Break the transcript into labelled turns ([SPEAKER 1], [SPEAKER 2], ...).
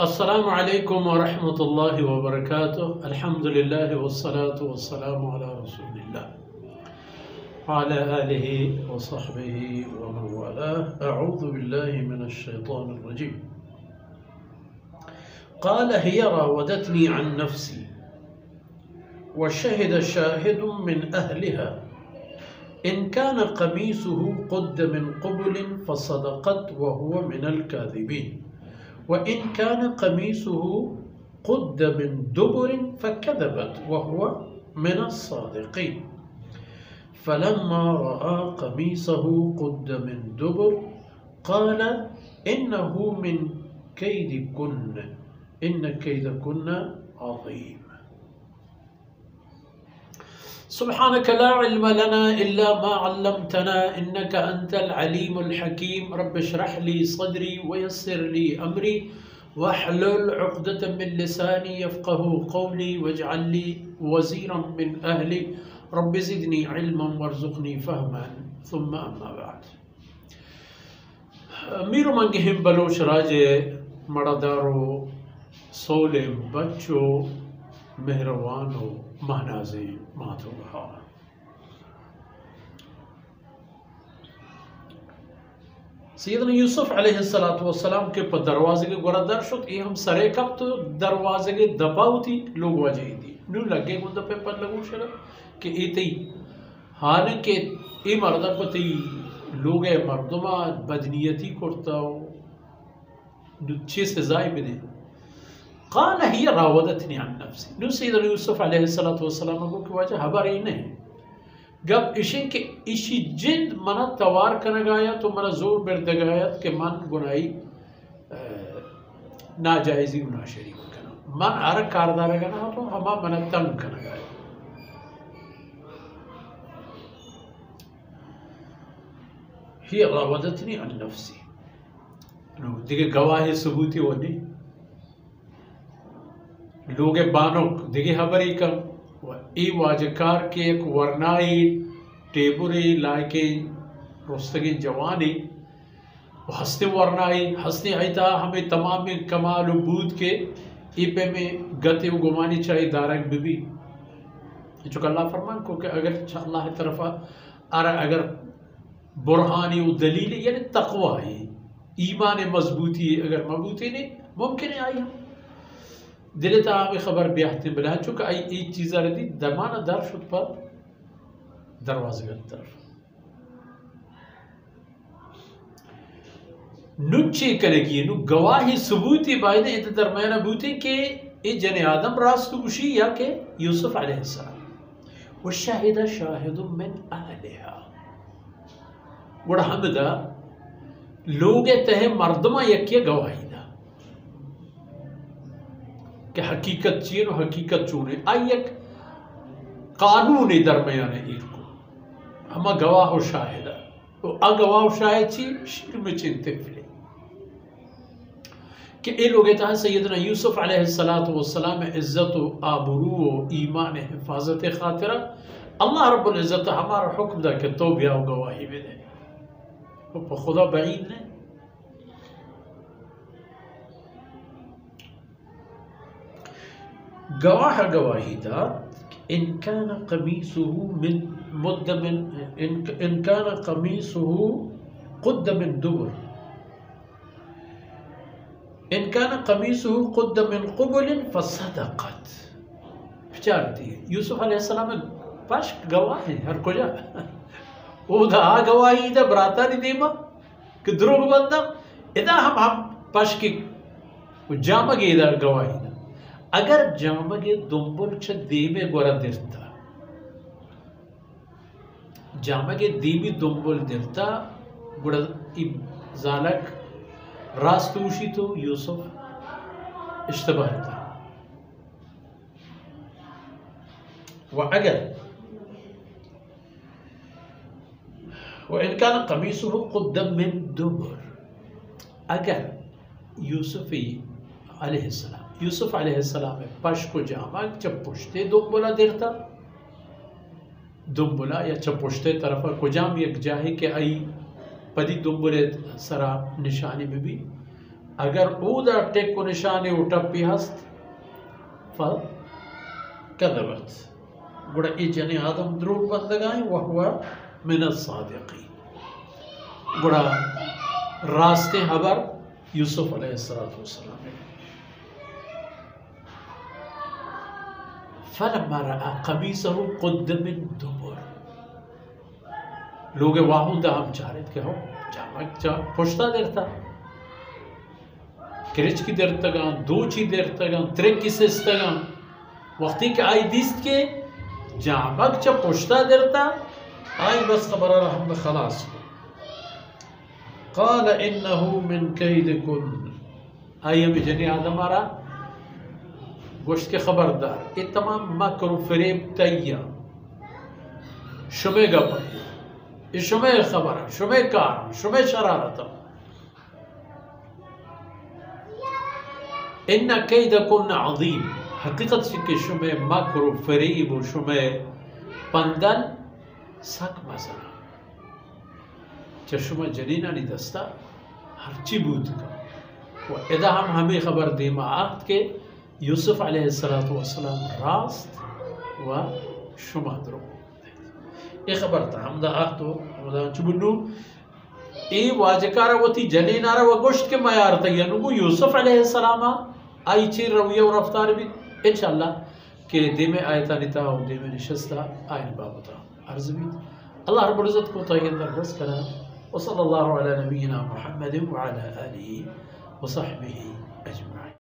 [SPEAKER 1] अस्सलामु अलैकुम व रहमतुल्लाहि व बरकातुहू। अल्हम्दुलिल्लाह वस्सलातु वस्सलामु अला रसूलिल्लाह व अला आलिहि व सहबिहि व मन वालाह। अऊज़ु बिल्लाहि मिनश शैतानिर रजीम। क़ाल हिय रावदतनी अन नफ्सी व शहिद शाहिदुम मिन अहलिहा इन कान क़मीसुहु क़ुद्द मिन क़ुबुलिन फ़सदक़त व हुवा मिनल काज़िबीन व इन कान क़मीसुहु क़ुद्द मिन दुबुरिन फ़कज़बत व हुवा मिनस सादिक़ीन फ़लम्मा रअा क़मीसहु क़ुद्द मिन दुबुर क़ाल इन्नहु मिन कैदिकुन्न इन्न कैदकुन्न अज़ीम। सुब्हानक ला इल्म लना इल्ला मा अल्लमतना इन्नका अंतल अलीमुल हकीम। रब्बि इश्रह ली सदरी व यस्सिर ली अमरी वहलुल उक़दतम मिन लिसानी यफ़क़हू क़ौली वजअल ली वज़ीरम मिन अहली रब्बि ज़िदनी इल्मन वरज़ुक़नी फ़हमन सुम्मा अम्मा बाद। मीर मंगहिम बलोच राजे मड़दारो सोले बच्चों मेहरबानो महनाज़े मातुहा। सैयदना यूसुफ अलैहिस्सलातु वस्सलाम के पर दरवाजे के गोरा दर शुद ये हम सरे कब तो दरवाजे के दबाव थी लोग वजह थी नू लगे मुद्दा पे पर लगू शरा कि इतई हालांकि ये मर्दा को ती लोग है मर्दमा बदनियती करता हो नुच्छे से जाए बिने क़ाल हिय रावदतनी अन नफ्सी। नु सैयदना यूसुफ अलैहिस्सलातु वस्सलाम को की वजह हबर ही नहीं गब इशे के इशी जिंद मना तवार कनगाया तो मना जोर बिरदगायत के मन गुनाई नाजायजी गुना शरीक कना मन आर कारदार कना तो हमा मन तंग कनगाया। हिय रावदतनी अन नफ्सी नु दिगे गवाही सबूती वनी लोगे बानोक दिगे हबरी का ई वाजकार के एक वरनाई टेबुरी लाके रोस्तगी जवानी हंसते वरनाई हंसते आयता हमें तमाम कमाल बूद के ई पे में गते गुमानी चाहिए दारक बीबी जो अल्लाह फरमान को कि अगर अल्लाह तरफा अगर बुरहानी व दलील यानी तकवा है ईमान मजबूती अगर मजबूती नहीं मुमकिन है आई हम दिल ताब खबर ब्याहते बिला चुका आई एक चीज़ रही दमाना दर शुद पर दरवाजे की तरफ नुच्चे करेगी नु गवाही सबूती बायने इत दरमियान बूते के ए जने आदम रास्तुशी या के यूसुफ अलैहिस्सलाम व शाहिद शाहिदुम मिन अहलिहा गुड़ हमदा लोग तहे मर्दमा यके गवाही कि हकीकत चीन और हकीकत चूने आई एक कानून दरमियान इनको हम गवाह शाहिद तो अगवाह शाहिद छी शिर में चिंते फिले कि ए लोग तहा सैयदना यूसुफ अलैहिस्सलातु वस्सलाम इज्जत आबरू ईमान हिफाजत खातिरा अल्लाह रब्बुल इज्जत हमारा हुक्म दा कि तौबा और गवाही भी दे तो खुदा बईद ने गवाह गवाही दा इन कान क़मीसुहु मिन मुद्द मिन इन कान क़मीसुहु क़ुद्द मिन दुबुर इन कान क़मीसुहु क़ुद्द मिन क़ुबुलिन फ़सदक़त। विचारती यूसुफ अलैहिस्सलाम पाश गवाह है हर कुजा वो दा गवाही दा बराता नहीं देमा कि द्रोग बंदा इदा हम पाश की जामगे दा गवाही अगर जामगे दुंबुल छ दीमे गोरा दिरता जामगे दीमी दुंबुल दिरता गुड़ा जालक रास्तूशी तो यूसुफ इश्तबाहता व अगर व इनकान क़मीसुहु क़ुद्द मिन दुबुर अगर यूसुफ अलैहिस्सलाम पश को जामा चपुश्ते दुम्बुला देरता दुम्बुला या चपुश्ते तरफा कुजाम एक जाहे के आई पदी दुम्बुले सरा निशानी में भी अगर ऊदा टेक को निशाने उटप्पी हस्त फल कदबत गुड़ा ई जने आदम द्रूग बंदगाएं वह हुआ मिनत सादिकी गुड़ा रास्ते हबर यूसुफ अलैहिस्सलाम फलम्मा रआ क़मीसहु क़ुद्द मिन दुबुर लोग वाहू दाम चारित के हो जामक चा पुश्ता देरता किरिच की देर तगा दो ची देर तगा त्रेक की सिस्तगा वक्ती के आई दिस्त के जामक चा पुश्ता देरता आई बस खबर हम खलास क़ाल इन्नहु मिन कैदिकुन आई हमें जनी आदम आरा गोश्त के खबरदार ये तमाम मकर फरेब तैया शुमे गप ये शुमे खबर शुमे कार शुमे शरारत इन्ना कैदकुन अज़ीम हकीकत से कि शुमे मकर फरेब और शुमे पंदन सक मसला चशुमा जनीना नहीं दस्ता हरची बूत का वो इदा हम हमें खबर दे मात के यूसुफ अलैहिस्सलाम रास्त व शुमा द्रो ये खबर था हमदा आतो हमदा चुबुनु ए वाजकारा वती जनीनारा व गोश्त के मयार तयनु यूसुफ अलैहिस्सलाम आई ची रविया और रफ्तार भी इंशाअल्लाह के दे में आयता निता और दे में निशस्ता आइन बाबता अर्ज़ भी अल्लाह रब्बुल इज़्ज़त को तयन दरस करा व सल्लल्लाहु अला नबीना मुहम्मद व अला आलिहि व सहबिहि अजमईन।